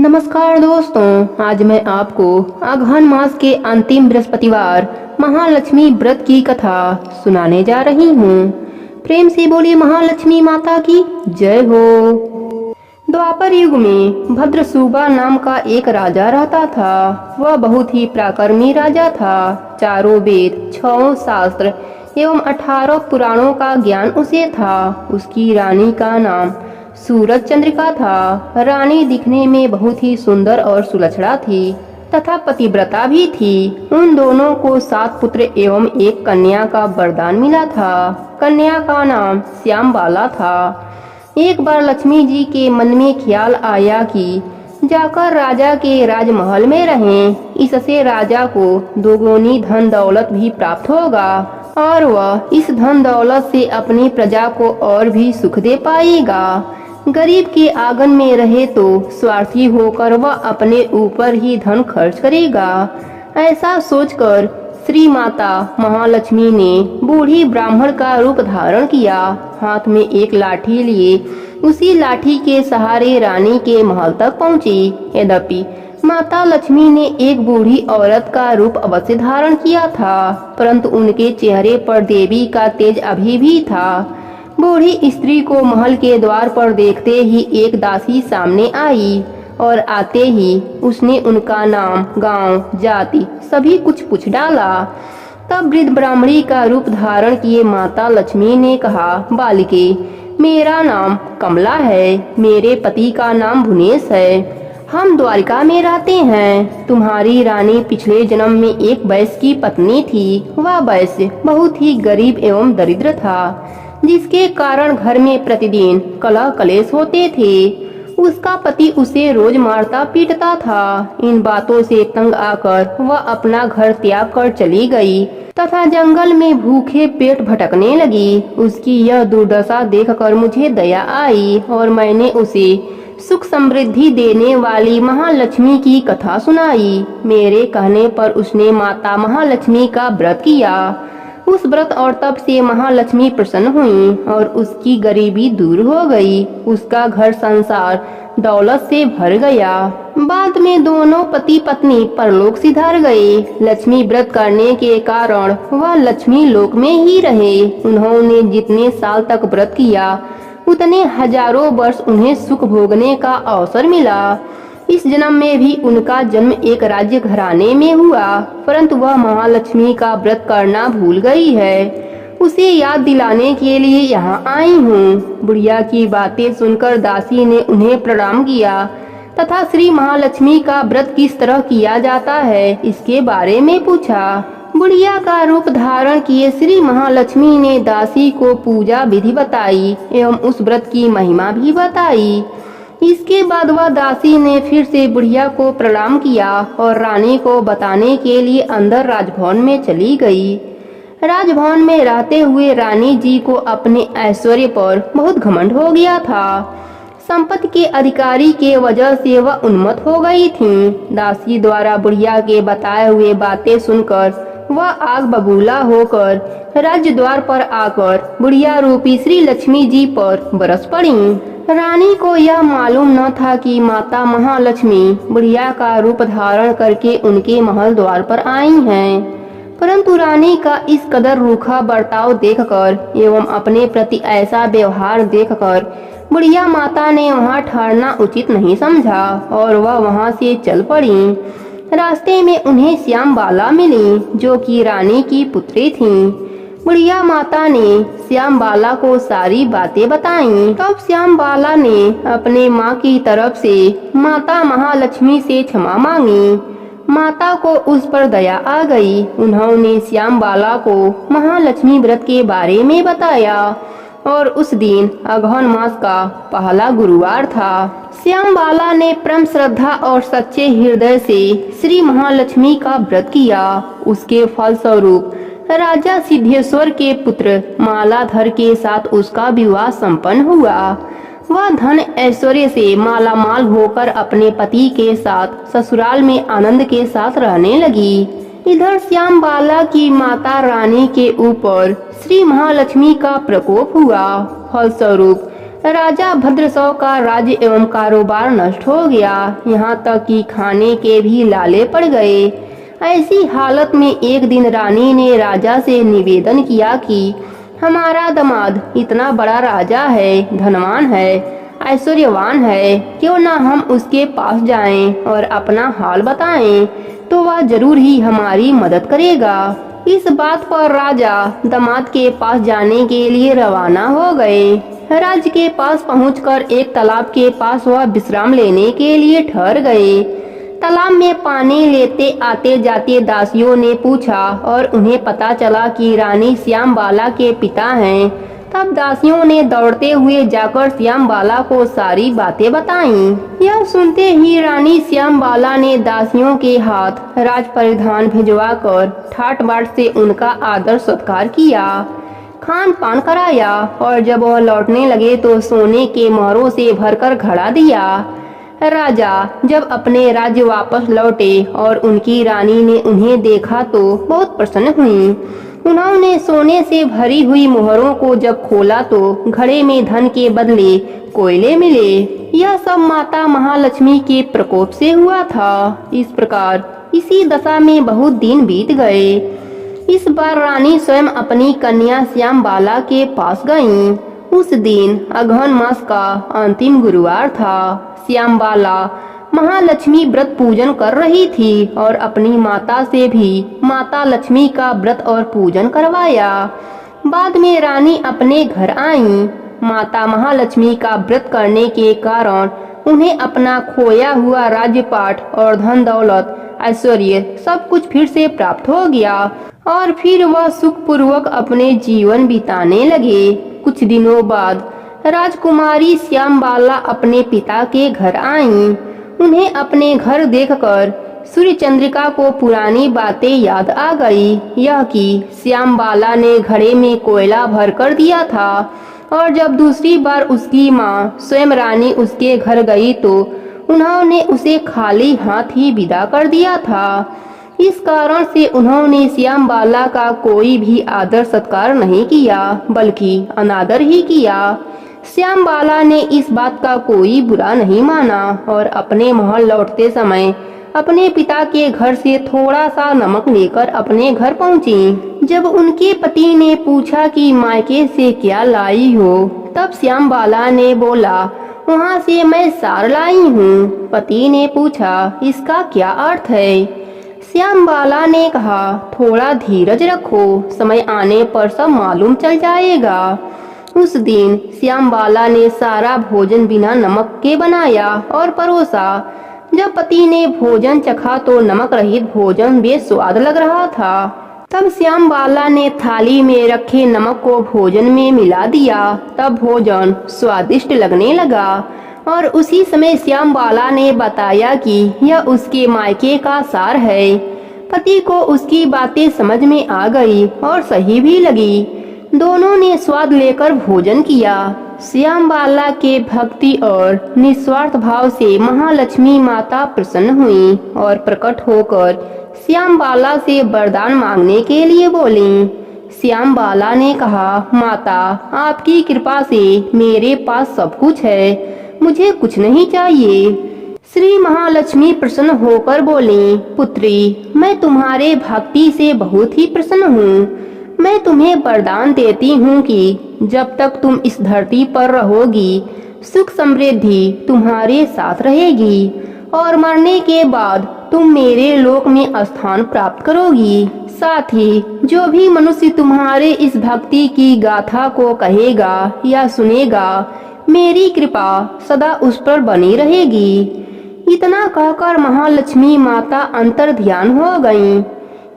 नमस्कार दोस्तों, आज मैं आपको अगहन मास के अंतिम बृहस्पतिवार महालक्ष्मी व्रत की कथा सुनाने जा रही हूँ। प्रेम से बोलिए महालक्ष्मी माता की जय हो। द्वापर युग में भद्रसूबा नाम का एक राजा रहता था। वह बहुत ही पराक्रमी राजा था। चारों वेद, 6 शास्त्र एवं 18 पुराणों का ज्ञान उसे था। उसकी रानी का नाम सूरज चंद्रिका था। रानी दिखने में बहुत ही सुंदर और सुलक्षणा थी तथा पतिव्रता भी थी। उन दोनों को 7 पुत्र एवं एक कन्या का वरदान मिला था। कन्या का नाम श्यामबाला था। एक बार लक्ष्मी जी के मन में ख्याल आया कि जाकर राजा के राजमहल में रहें। इससे राजा को दोगुनी धन दौलत भी प्राप्त होगा और वह इस धन दौलत से अपनी प्रजा को और भी सुख दे पाएगा। गरीब के आंगन में रहे तो स्वार्थी होकर वह अपने ऊपर ही धन खर्च करेगा। ऐसा सोचकर श्री माता महालक्ष्मी ने बूढ़ी ब्राह्मण का रूप धारण किया। हाथ में एक लाठी लिए उसी लाठी के सहारे रानी के महल तक पहुंची। यद्यपि माता लक्ष्मी ने एक बूढ़ी औरत का रूप अवश्य धारण किया था, परंतु उनके चेहरे पर देवी का तेज अभी भी था। बूढ़ी स्त्री को महल के द्वार पर देखते ही एक दासी सामने आई और आते ही उसने उनका नाम, गांव, जाति सभी कुछ पूछ डाला। तब वृद्ध ब्राह्मणी का रूप धारण किए माता लक्ष्मी ने कहा, बालिके, मेरा नाम कमला है। मेरे पति का नाम भुवनेश है। हम द्वारिका में रहते हैं। तुम्हारी रानी पिछले जन्म में एक वैश्य की पत्नी थी। वह वैश्य बहुत ही गरीब एवं दरिद्र था, जिसके कारण घर में प्रतिदिन कलह कलेश होते थे। उसका पति उसे रोज मारता पीटता था। इन बातों से तंग आकर वह अपना घर त्याग कर चली गई तथा जंगल में भूखे पेट भटकने लगी। उसकी यह दुर्दशा देखकर मुझे दया आई और मैंने उसे सुख समृद्धि देने वाली महालक्ष्मी की कथा सुनाई। मेरे कहने पर उसने माता महालक्ष्मी का व्रत किया। उस व्रत और तप से महालक्ष्मी प्रसन्न हुई और उसकी गरीबी दूर हो गई। उसका घर संसार दौलत से भर गया। बाद में दोनों पति पत्नी परलोक सिधार गए। लक्ष्मी व्रत करने के कारण वह लक्ष्मी लोक में ही रहे। उन्होंने जितने साल तक व्रत किया उतने हजारों वर्ष उन्हें सुख भोगने का अवसर मिला। इस जन्म में भी उनका जन्म एक राज्य घराने में हुआ, परंतु वह महालक्ष्मी का व्रत करना भूल गई है। उसे याद दिलाने के लिए यहाँ आई हूँ। बुढ़िया की बातें सुनकर दासी ने उन्हें प्रणाम किया तथा श्री महालक्ष्मी का व्रत किस तरह किया जाता है इसके बारे में पूछा। बुढ़िया का रूप धारण किए श्री महालक्ष्मी ने दासी को पूजा विधि बताई एवं उस व्रत की महिमा भी बताई। इसके बाद वह दासी ने फिर से बुढ़िया को प्रणाम किया और रानी को बताने के लिए अंदर राजभवन में चली गई। राजभवन में रहते हुए रानी जी को अपने ऐश्वर्य पर बहुत घमंड हो गया था। संपत्ति के अधिकारी के वजह से वह उन्मत्त हो गई थी। दासी द्वारा बुढ़िया के बताए हुए बातें सुनकर वह आग बबूला होकर राज्य द्वार पर आकर बुढ़िया रूपी श्री लक्ष्मी जी पर बरस पड़ी। रानी को यह मालूम न था कि माता महालक्ष्मी बुढ़िया का रूप धारण करके उनके महल द्वार पर आई हैं। परंतु रानी का इस कदर रूखा बर्ताव देखकर एवं अपने प्रति ऐसा व्यवहार देखकर बुढ़िया माता ने वहां ठहरना उचित नहीं समझा और वह वहां से चल पड़ी। रास्ते में उन्हें श्यामबाला मिली, जो कि रानी की पुत्री थीं। बुढ़िया माता ने श्यामबाला को सारी बातें बताईं। तब श्यामबाला ने अपने माँ की तरफ से माता महालक्ष्मी से क्षमा मांगी। माता को उस पर दया आ गई। उन्होंने श्यामबाला को महालक्ष्मी व्रत के बारे में बताया और उस दिन अगहन मास का पहला गुरुवार था। श्यामबाला ने परम श्रद्धा और सच्चे हृदय से श्री महालक्ष्मी का व्रत किया। उसके फलस्वरूप राजा सिद्धेश्वर के पुत्र मालाधर के साथ उसका विवाह संपन्न हुआ। वह धन ऐश्वर्य से मालामाल होकर अपने पति के साथ ससुराल में आनंद के साथ रहने लगी। इधर श्यामबाला की माता रानी के ऊपर श्री महालक्ष्मी का प्रकोप हुआ। फलस्वरूप राजा भद्रसव का राज्य एवं कारोबार नष्ट हो गया, यहाँ तक कि खाने के भी लाले पड़ गए। ऐसी हालत में एक दिन रानी ने राजा से निवेदन किया कि हमारा दामाद इतना बड़ा राजा है, धनवान है, ऐश्वर्यवान है, क्यों ना हम उसके पास जाएं और अपना हाल बताएं, तो वह जरूर ही हमारी मदद करेगा। इस बात पर राजा दामाद के पास जाने के लिए रवाना हो गए। राज्य के पास पहुंचकर एक तालाब के पास वह विश्राम लेने के लिए ठहर गए। तालाब में पानी लेते आते जाते दासियों ने पूछा और उन्हें पता चला कि रानी श्यामबाला के पिता हैं। तब दासियों ने दौड़ते हुए जाकर श्यामबाला को सारी बातें बताईं। यह सुनते ही रानी श्यामबाला ने दासियों के हाथ राज परिधान भिजवाकर ठाट बाट से उनका आदर सत्कार किया, खान पान कराया और जब वह लौटने लगे तो सोने के मोहरों से भरकर घड़ा दिया। राजा जब अपने राज्य वापस लौटे और उनकी रानी ने उन्हें देखा तो बहुत प्रसन्न हुई। उन्होंने सोने से भरी हुई मोहरों को जब खोला तो घड़े में धन के बदले कोयले मिले। यह सब माता महालक्ष्मी के प्रकोप से हुआ था। इस प्रकार इसी दशा में बहुत दिन बीत गए। इस बार रानी स्वयं अपनी कन्या श्यामबाला के पास गईं। उस दिन अगहन मास का अंतिम गुरुवार था। श्यामबाला महालक्ष्मी व्रत पूजन कर रही थी और अपनी माता से भी माता लक्ष्मी का व्रत और पूजन करवाया। बाद में रानी अपने घर आईं। माता महालक्ष्मी का व्रत करने के कारण उन्हें अपना खोया हुआ राज्यपाट और धन दौलत ऐश्वर्य सब कुछ फिर से प्राप्त हो गया और फिर वह सुखपूर्वक अपने जीवन बिताने लगे। कुछ दिनों बाद राजकुमारी श्यामबाला अपने पिता के घर आईं। उन्हें अपने घर देखकर सूर्य चंद्रिका को पुरानी बातें याद आ गई। यह कि श्यामबाला ने घड़े में कोयला भर कर दिया था और जब दूसरी बार उसकी माँ स्वयं रानी उसके घर गई तो उन्होंने उसे खाली हाथ ही विदा कर दिया था। इस कारण से उन्होंने श्यामबाला का कोई भी आदर सत्कार नहीं किया बल्कि अनादर ही किया। श्यामबाला ने इस बात का कोई बुरा नहीं माना और अपने महल लौटते समय अपने पिता के घर से थोड़ा सा नमक लेकर अपने घर पहुंची। जब उनके पति ने पूछा कि मायके से क्या लाई हो, तब श्यामबाला ने बोला, वहाँ से मैं सार लाई हूँ। पति ने पूछा, इसका क्या अर्थ है? श्यामबाला ने कहा, थोड़ा धीरज रखो, समय आने पर सब मालूम चल जाएगा। उस दिन श्यामबाला ने सारा भोजन बिना नमक के बनाया और परोसा। जब पति ने भोजन चखा तो नमक रहित भोजन बेस्वाद लग रहा था। तब श्यामबाला ने थाली में रखे नमक को भोजन में मिला दिया। तब भोजन स्वादिष्ट लगने लगा और उसी समय श्यामबाला ने बताया कि यह उसके मायके का सार है। पति को उसकी बातें समझ में आ गई और सही भी लगी। दोनों ने स्वाद लेकर भोजन किया। श्यामबाला के भक्ति और निस्वार्थ भाव से महालक्ष्मी माता प्रसन्न हुई और प्रकट होकर श्यामबाला से वरदान मांगने के लिए बोली। श्यामबाला ने कहा, माता आपकी कृपा से मेरे पास सब कुछ है, मुझे कुछ नहीं चाहिए। श्री महालक्ष्मी प्रसन्न होकर बोली, पुत्री मैं तुम्हारे भक्ति से बहुत ही प्रसन्न हूँ। मैं तुम्हें वरदान देती हूँ कि जब तक तुम इस धरती पर रहोगी सुख समृद्धि तुम्हारे साथ रहेगी और मरने के बाद तुम मेरे लोक में स्थान प्राप्त करोगी। साथ ही जो भी मनुष्य तुम्हारे इस भक्ति की गाथा को कहेगा या सुनेगा, मेरी कृपा सदा उस पर बनी रहेगी। इतना कहकर महालक्ष्मी माता अंतर ध्यान हो गईं।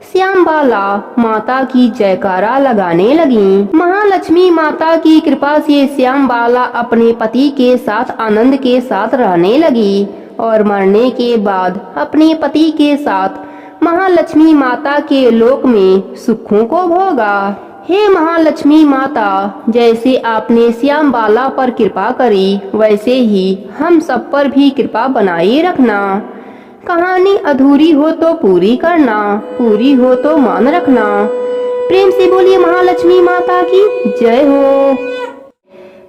श्यामबाला माता की जयकारा लगाने लगी। महालक्ष्मी माता की कृपा से श्यामबाला अपने पति के साथ आनंद के साथ रहने लगी और मरने के बाद अपने पति के साथ महालक्ष्मी माता के लोक में सुखों को भोगा। हे महालक्ष्मी माता, जैसे आपने श्यामबाला पर कृपा करी वैसे ही हम सब पर भी कृपा बनाए रखना। कहानी अधूरी हो तो पूरी करना, पूरी हो तो मान रखना। प्रेम से बोलिए महालक्ष्मी माता की जय हो।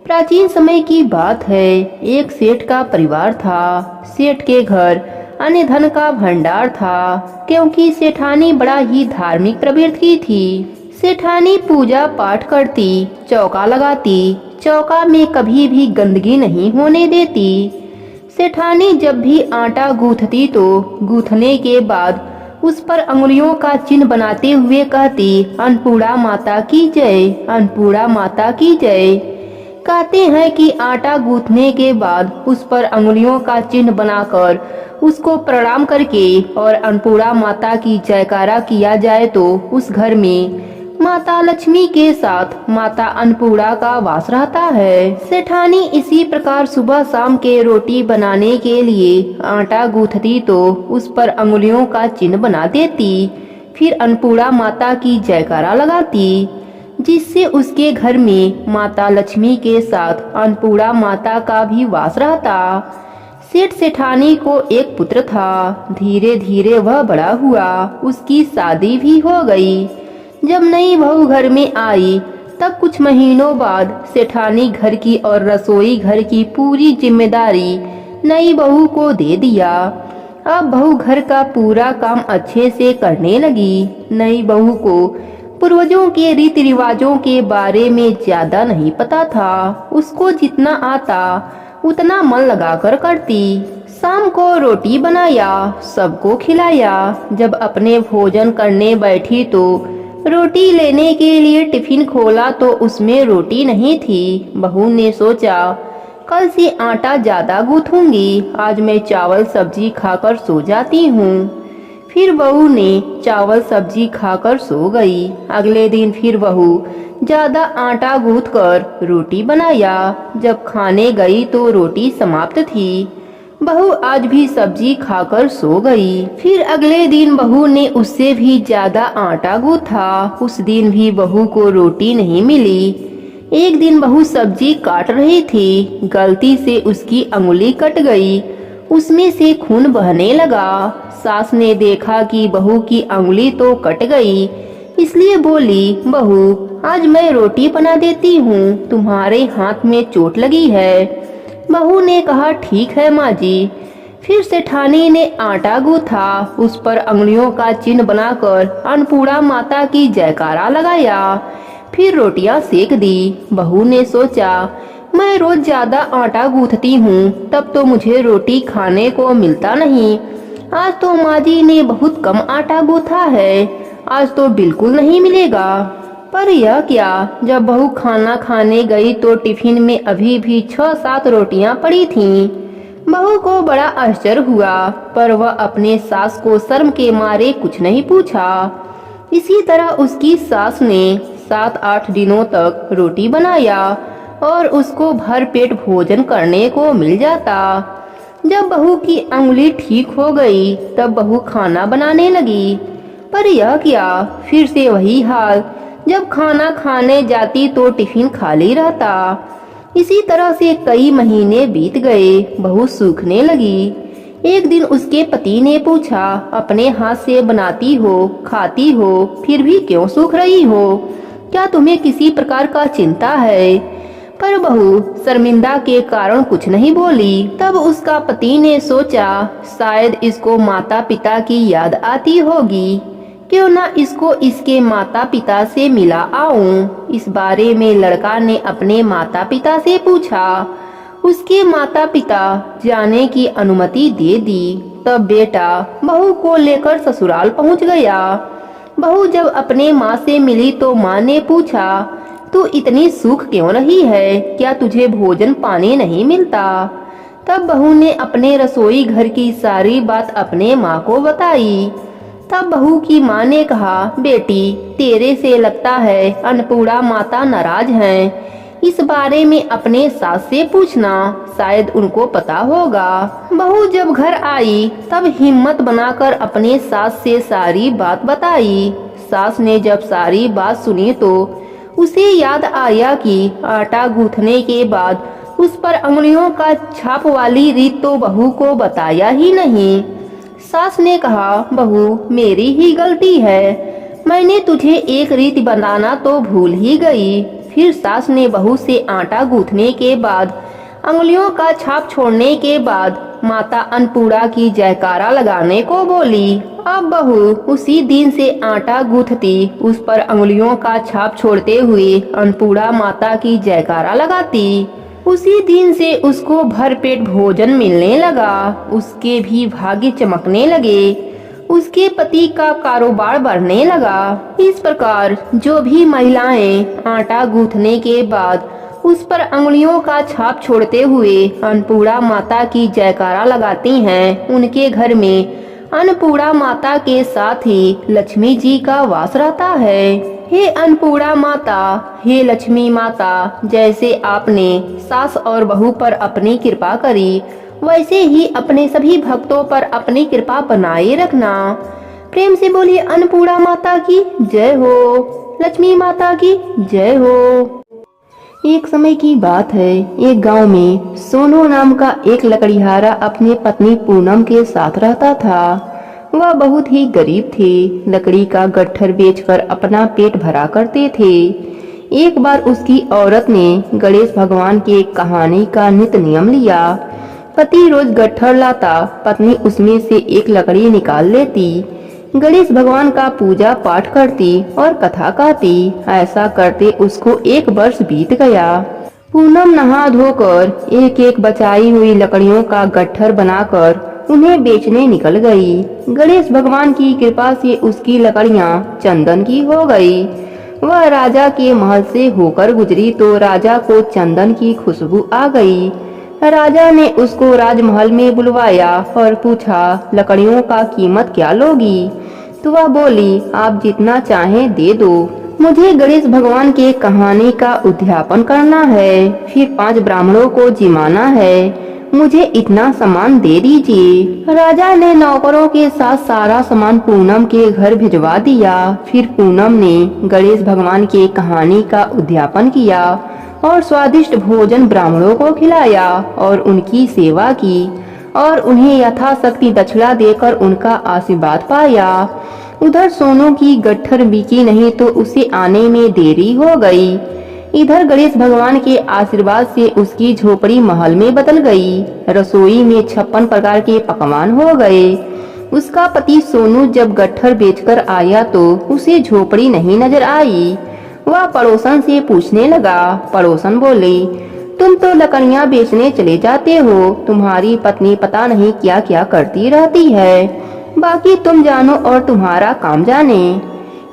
प्राचीन समय की बात है। एक सेठ का परिवार था। सेठ के घर अन्य धन का भंडार था, क्योंकि सेठानी बड़ा ही धार्मिक प्रवृत्ति थी। सेठानी पूजा पाठ करती, चौका लगाती, चौका में कभी भी गंदगी नहीं होने देती। सेठानी जब भी आटा गूंथती तो गूंथने के बाद उस पर अंगुलियों का चिन्ह बनाते हुए कहती, अन्नपूर्णा माता की जय, अन्नपूर्णा माता की जय। कहते हैं कि आटा गूंथने के बाद उस पर अंगुलियों का चिन्ह बनाकर उसको प्रणाम करके और अन्नपूर्णा माता की जयकारा किया जाए तो उस घर में माता लक्ष्मी के साथ माता अन्नपूर्णा का वास रहता है। सेठानी इसी प्रकार सुबह शाम के रोटी बनाने के लिए आटा गूंथती तो उस पर अंगुलियों का चिन्ह बना देती, फिर अन्नपूर्णा माता की जयकारा लगाती, जिससे उसके घर में माता लक्ष्मी के साथ अन्नपूर्णा माता का भी वास रहता। सेठ सेठानी को एक पुत्र था। धीरे धीरे वह बड़ा हुआ, उसकी शादी भी हो गई। जब नई बहू घर में आई तब कुछ महीनों बाद सेठानी घर की और रसोई घर की पूरी जिम्मेदारी नई बहू को दे दिया। अब बहू घर का पूरा काम अच्छे से करने लगी। नई बहू को पूर्वजों के रीति रिवाजों के बारे में ज्यादा नहीं पता था। उसको जितना आता उतना मन लगाकर करती। शाम को रोटी बनाया, सबको खिलाया। जब अपने भोजन करने बैठी तो रोटी लेने के लिए टिफिन खोला तो उसमें रोटी नहीं थी। बहू ने सोचा, कल से आटा ज्यादा गूंथूंगी, आज मैं चावल सब्जी खाकर सो जाती हूँ। फिर बहू ने चावल सब्जी खाकर सो गई। अगले दिन फिर बहू ज्यादा आटा गूंथकर रोटी बनाया। जब खाने गई तो रोटी समाप्त थी। बहू आज भी सब्जी खाकर सो गई। फिर अगले दिन बहू ने उससे भी ज्यादा आटा गूंथा। उस दिन भी बहू को रोटी नहीं मिली। एक दिन बहू सब्जी काट रही थी, गलती से उसकी अंगुली कट गई, उसमें से खून बहने लगा। सास ने देखा कि बहू की अंगुली तो कट गई, इसलिए बोली, बहू आज मैं रोटी बना देती हूँ, तुम्हारे हाथ में चोट लगी है। बहू ने कहा, ठीक है माँ जी। फिर सेठानी ने आटा गूंथा, उस पर अंगुलियों का चिन्ह बनाकर अन्नपूर्णा माता की जयकारा लगाया, फिर रोटियां सेक दी। बहू ने सोचा, मैं रोज ज्यादा आटा गूंथती हूँ, तब तो मुझे रोटी खाने को मिलता नहीं। आज तो माँ जी ने बहुत कम आटा गूंथा है, आज तो बिल्कुल नहीं मिलेगा। पर यह क्या, जब बहू खाना खाने गई तो टिफिन में अभी भी 6-7 रोटियां पड़ी थीं। बहू को बड़ा आश्चर्य हुआ, पर वह अपने सास को शर्म के मारे कुछ नहीं पूछा। इसी तरह उसकी सास ने 7-8 दिनों तक रोटी बनाया और उसको भर पेट भोजन करने को मिल जाता। जब बहू की अंगुली ठीक हो गई तब बहू खाना बनाने लगी। पर यह क्या, फिर से वही हाल, जब खाना खाने जाती तो टिफिन खाली रहता। इसी तरह से कई महीने बीत गए। बहू सूखने लगी। एक दिन उसके पति ने पूछा, अपने हाथ से बनाती हो, खाती हो, फिर भी क्यों सूख रही हो? क्या तुम्हें किसी प्रकार का चिंता है? पर बहू शर्मिंदा के कारण कुछ नहीं बोली। तब उसका पति ने सोचा, शायद इसको माता पिता की याद आती होगी, क्यों ना इसको इसके माता पिता से मिला आऊं। इस बारे में लड़का ने अपने माता पिता से पूछा। उसके माता पिता जाने की अनुमति दे दी। तब बेटा बहू को लेकर ससुराल पहुंच गया। बहू जब अपने माँ से मिली तो माँ ने पूछा, तू इतनी सूख क्यों रही है, क्या तुझे भोजन पानी नहीं मिलता? तब बहू ने अपने रसोई घर की सारी बात अपने माँ को बताई। तब बहू की माँ ने कहा, बेटी तेरे से लगता है अन्नपूर्णा माता नाराज हैं, इस बारे में अपने सास से पूछना, शायद उनको पता होगा। बहू जब घर आई तब हिम्मत बनाकर अपने सास से सारी बात बताई। सास ने जब सारी बात सुनी तो उसे याद आया कि आटा गूंथने के बाद उस पर अंगुलियों का छाप वाली रीत तो बहू को बताया ही नहीं। सास ने कहा, बहू मेरी ही गलती है, मैंने तुझे एक रीत बताना तो भूल ही गई। फिर सास ने बहू से आटा गूंथने के बाद, अंगुलियों का छाप छोड़ने के बाद माता अन्नपूर्णा की जयकारा लगाने को बोली। अब बहू उसी दिन से आटा गूंथती, उस पर अंगुलियों का छाप छोड़ते हुए अन्नपूर्णा माता की जयकारा लगाती। उसी दिन से उसको भरपेट भोजन मिलने लगा, उसके भी भाग्य चमकने लगे, उसके पति का कारोबार बढ़ने लगा। इस प्रकार जो भी महिलाएं आटा गूंथने के बाद उस पर अंगुलियों का छाप छोड़ते हुए अन्नपूर्णा माता की जयकारा लगाती हैं, उनके घर में अन्नपूर्णा माता के साथ ही लक्ष्मी जी का वास रहता है। हे अन्नपूर्णा माता, हे लक्ष्मी माता, जैसे आपने सास और बहू पर अपनी कृपा करी, वैसे ही अपने सभी भक्तों पर अपनी कृपा बनाए रखना। प्रेम से बोलिए अन्नपूर्णा माता की जय हो, लक्ष्मी माता की जय हो। एक समय की बात है, एक गांव में सोनू नाम का एक लकड़ीहारा अपनी पत्नी पूनम के साथ रहता था। वह बहुत ही गरीब थे, लकड़ी का गट्ठर बेचकर अपना पेट भरा करते थे। एक बार उसकी औरत ने गणेश भगवान के कहानी का नित नियम लिया। पति रोज गट्ठर लाता, पत्नी उसमें से एक लकड़ी निकाल लेती, गणेश भगवान का पूजा पाठ करती और कथा कहती। ऐसा करते उसको 1 वर्ष बीत गया। पूनम नहा धोकर एक एक बचाई हुई लकड़ियों का गट्ठर बनाकर उन्हें बेचने निकल गई। गणेश भगवान की कृपा से उसकी लकड़ियां चंदन की हो गई। वह राजा के महल से होकर गुजरी तो राजा को चंदन की खुशबू आ गई। राजा ने उसको राजमहल में बुलवाया और पूछा, लकड़ियों का कीमत क्या लोगी? तो वह बोली, आप जितना चाहें दे दो, मुझे गणेश भगवान के कहानी का उद्यापन करना है, फिर 5 ब्राह्मणों को जिमाना है, मुझे इतना सामान दे दीजिए। राजा ने नौकरों के साथ सारा सामान पूनम के घर भिजवा दिया। फिर पूनम ने गणेश भगवान के कहानी का उद्यापन किया और स्वादिष्ट भोजन ब्राह्मणों को खिलाया और उनकी सेवा की और उन्हें यथाशक्ति दक्षिणा देकर उनका आशीर्वाद पाया। उधर सोनू की गट्ठर बिकी नहीं तो उसे आने में देरी हो गई। इधर गणेश भगवान के आशीर्वाद से उसकी झोपड़ी महल में बदल गई। रसोई में 56 प्रकार के पकवान हो गए। उसका पति सोनू जब गट्ठर बेचकर आया तो उसे झोपड़ी नहीं नजर आई। वह पड़ोसन से पूछने लगा। पड़ोसन बोली, तुम तो लकड़ियां बेचने चले जाते हो, तुम्हारी पत्नी पता नहीं क्या क्या करती रहती है, बाकी तुम जानो और तुम्हारा काम जाने।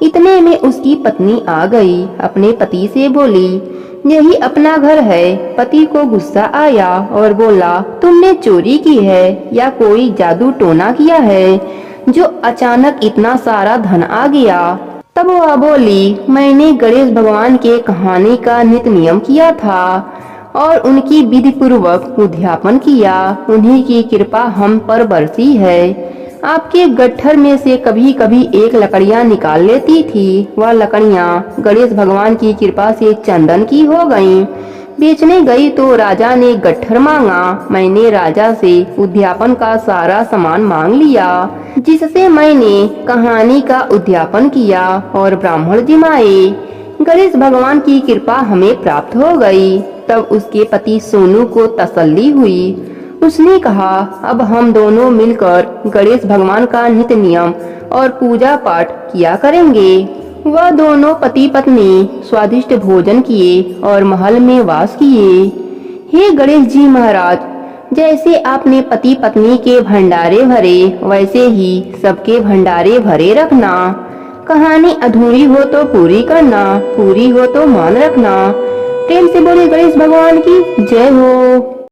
इतने में उसकी पत्नी आ गई। अपने पति से बोली, यही अपना घर है। पति को गुस्सा आया और बोला, तुमने चोरी की है या कोई जादू टोना किया है जो अचानक इतना सारा धन आ गया? तब वह बोली, मैंने गणेश भगवान के कहानी का नित नियम किया था और उनकी विधि पूर्वक उद्यापन किया। उन्हीं की कृपा हम पर बरसी है। आपके गट्ठर में से कभी कभी एक लकड़ियां निकाल लेती थी। वह लकड़ियां गणेश भगवान की कृपा से चंदन की हो गईं। बेचने गई तो राजा ने गट्ठर मांगा। मैंने राजा से उद्यापन का सारा सामान मांग लिया, जिससे मैंने कहानी का उद्यापन किया और ब्राह्मण जिमाए। गणेश भगवान की कृपा हमें प्राप्त हो गई। तब उसके पति सोनू को तसल्ली हुई। उसने कहा, अब हम दोनों मिलकर गणेश भगवान का नित्य नियम और पूजा पाठ किया करेंगे। वह दोनों पति पत्नी स्वादिष्ट भोजन किए और महल में वास किए। हे गणेश जी महाराज, जैसे आपने पति पत्नी के भंडारे भरे, वैसे ही सबके भंडारे भरे रखना। कहानी अधूरी हो तो पूरी करना, पूरी हो तो मान रखना। प्रेम से बोले गणेश भगवान की जय हो।